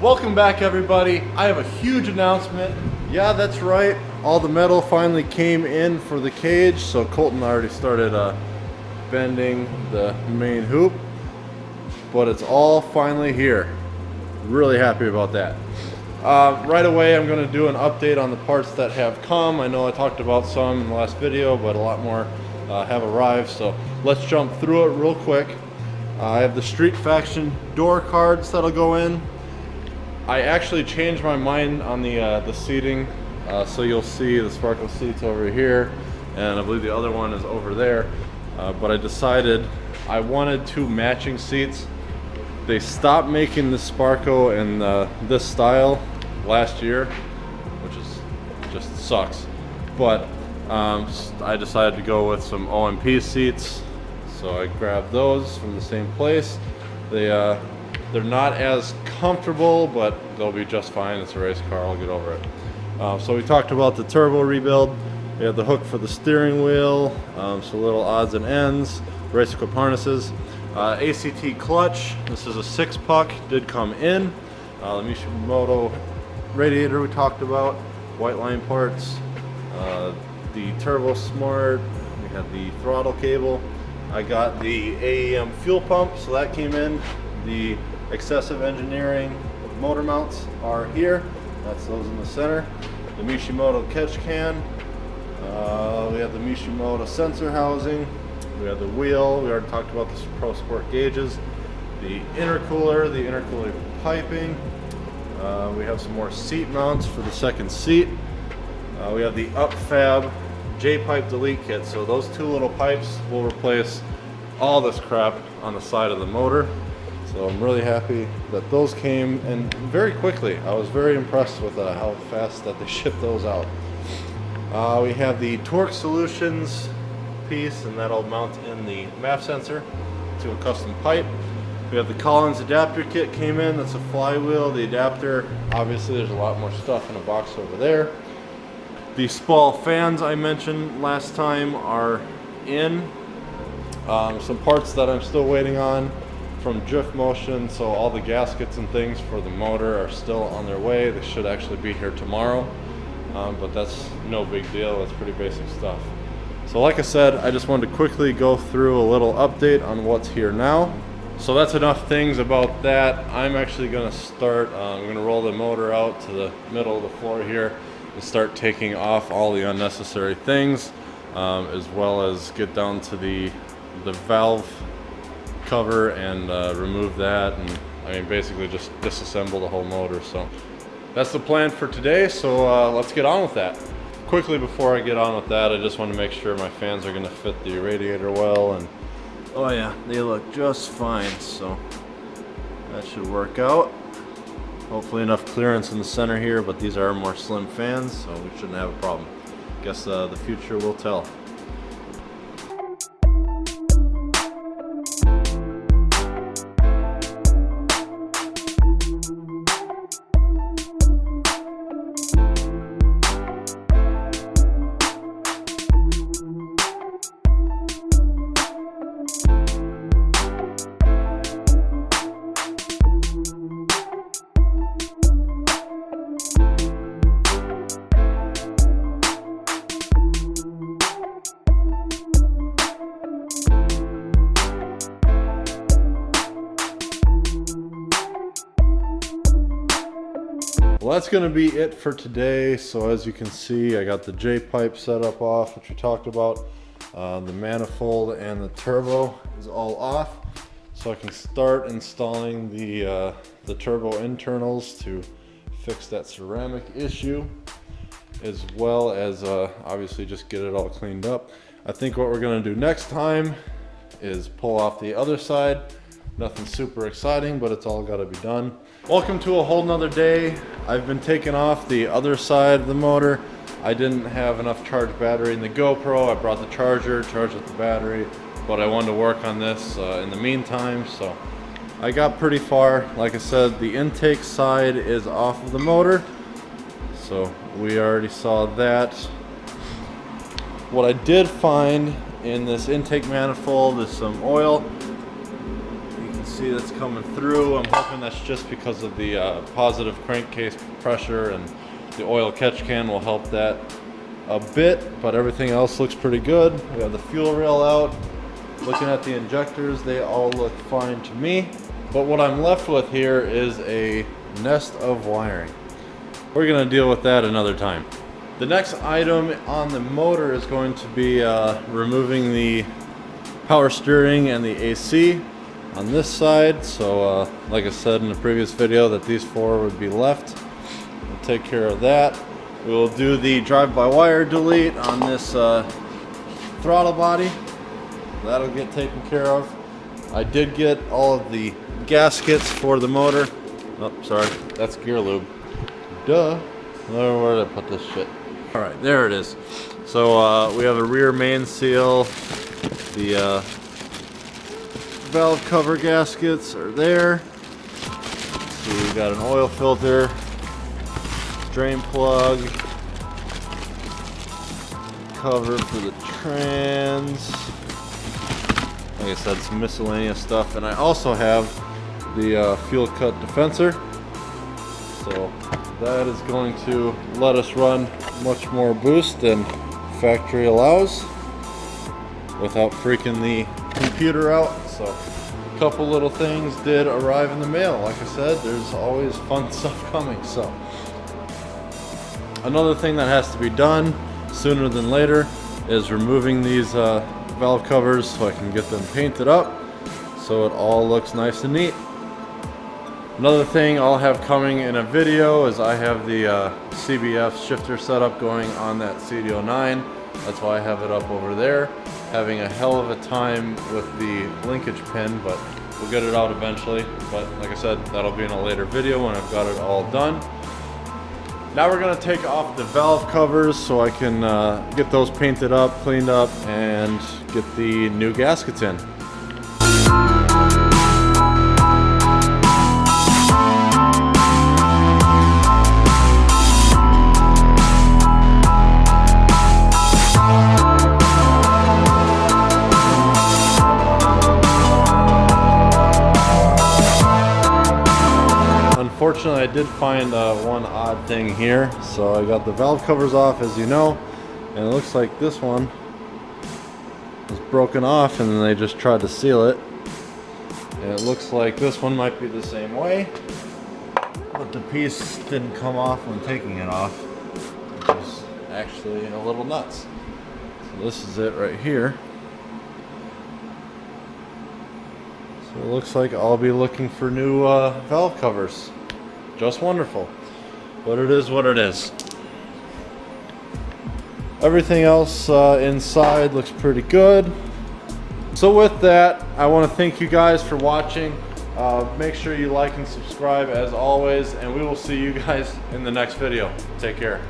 Welcome back, everybody. I have a huge announcement. Yeah, that's right. All the metal finally came in for the cage, so Colton already started bending the main hoop, but it's all finally here. Really happy about that. Right away, I'm going to do an update on the parts that have come. I know I talked about some in the last video, but a lot more have arrived, so let's jump through it real quick. I have the Street Faction door cards that'll go in. I actually changed my mind on the seating, so you'll see the Sparco seats over here, and I believe the other one is over there. But I decided I wanted two matching seats. They stopped making the Sparco in this style last year, which is just sucks. But I decided to go with some OMP seats, so I grabbed those from the same place. They're not as comfortable, but they'll be just fine. It's a race car, I'll get over it. So we talked about the turbo rebuild. We have the hook for the steering wheel, some little odds and ends, race equip harnesses. ACT clutch, this is a 6-puck, did come in. The Mishimoto radiator we talked about, white line parts, the Turbo Smart, we have the throttle cable. I got the AEM fuel pump, so that came in. The Excessive Engineering motor mounts are here. That's those in the center. The Mishimoto catch can. We have the Mishimoto sensor housing. We have the wheel. We already talked about the Pro Sport gauges. The intercooler piping. We have some more seat mounts for the second seat. We have the Upfab J-pipe delete kit. So those two little pipes will replace all this crap on the side of the motor. So I'm really happy that those came in very quickly. I was very impressed with how fast that they shipped those out. We have the Torque Solutions piece, and that'll mount in the MAF sensor to a custom pipe. We have the Collins adapter kit came in. That's a flywheel, the adapter. Obviously there's a lot more stuff in a box over there. The Spall fans I mentioned last time are in. Some parts that I'm still waiting on from Drift Motion, so all the gaskets and things for the motor are still on their way. They should actually be here tomorrow, but that's no big deal. That's pretty basic stuff. So like I said, I just wanted to quickly go through a little update on what's here now. So that's enough things about that. I'm actually going to start, I'm going to roll the motor out to the middle of the floor here and start taking off all the unnecessary things, as well as get down to the valve cover and remove that, and I mean basically just disassemble the whole motor. So that's the plan for today, so let's get on with that. Quickly before I get on with that, I just want to make sure my fans are going to fit the radiator well, and oh yeah, they look just fine, so that should work out. Hopefully enough clearance in the center here, but these are more slim fans, so we shouldn't have a problem. Guess the future will tell. Well, that's going to be it for today. So as you can see, I got the J-pipe set up off, which we talked about. The manifold and the turbo is all off. So I can start installing the turbo internals to fix that ceramic issue, as well as obviously just get it all cleaned up. I think what we're going to do next time is pull off the other side. Nothing super exciting, but it's all got to be done. Welcome to a whole nother day. I've been taking off the other side of the motor. I didn't have enough charged battery in the GoPro. I brought the charger, charged with the battery, but I wanted to work on this in the meantime, so I got pretty far. Like I said, the intake side is off of the motor, so we already saw that. What I did find in this intake manifold is some oil. You can see that's coming through. I'm hoping that's just because of the positive crankcase pressure, and the oil catch can will help that a bit, but everything else looks pretty good. We have the fuel rail out. Looking at the injectors, they all look fine to me. But what I'm left with here is a nest of wiring. We're gonna deal with that another time. The next item on the motor is going to be removing the power steering and the AC on this side. So like I said in the previous video, that these four would be left. We'll take care of that. We'll do the drive-by-wire delete on this throttle body. That'll get taken care of. I did get all of the gaskets for the motor. Oh, sorry, that's gear lube. Duh. Where did I put this shit? All right, there it is. So we have a rear main seal. The valve cover gaskets are there. So we got an oil filter, drain plug, cover for the trans. Like I said, some miscellaneous stuff, and I also have the fuel cut dispenser. So that is going to let us run much more boost than factory allows without freaking the computer out. So a couple little things did arrive in the mail. Like I said, there's always fun stuff coming. So another thing that has to be done sooner than later is removing these valve covers so I can get them painted up so it all looks nice and neat. Another thing I'll have coming in a video is I have the CBF shifter setup going on that CD09. That's why I have it up over there. Having a hell of a time with the linkage pin, but we'll get it out eventually. But like I said, that'll be in a later video when I've got it all done. Now we're gonna take off the valve covers so I can get those painted up, cleaned up, and get the new gaskets in. Unfortunately, I did find one odd thing here. So I got the valve covers off, as you know, and it looks like this one was broken off and then they just tried to seal it. And it looks like this one might be the same way, but the piece didn't come off when taking it off, which is actually a little nuts. So this is it right here. So it looks like I'll be looking for new valve covers. Just wonderful. But it is what it is. Everything else inside looks pretty good. So with that, I want to thank you guys for watching. Make sure you like and subscribe as always, and we will see you guys in the next video. Take care.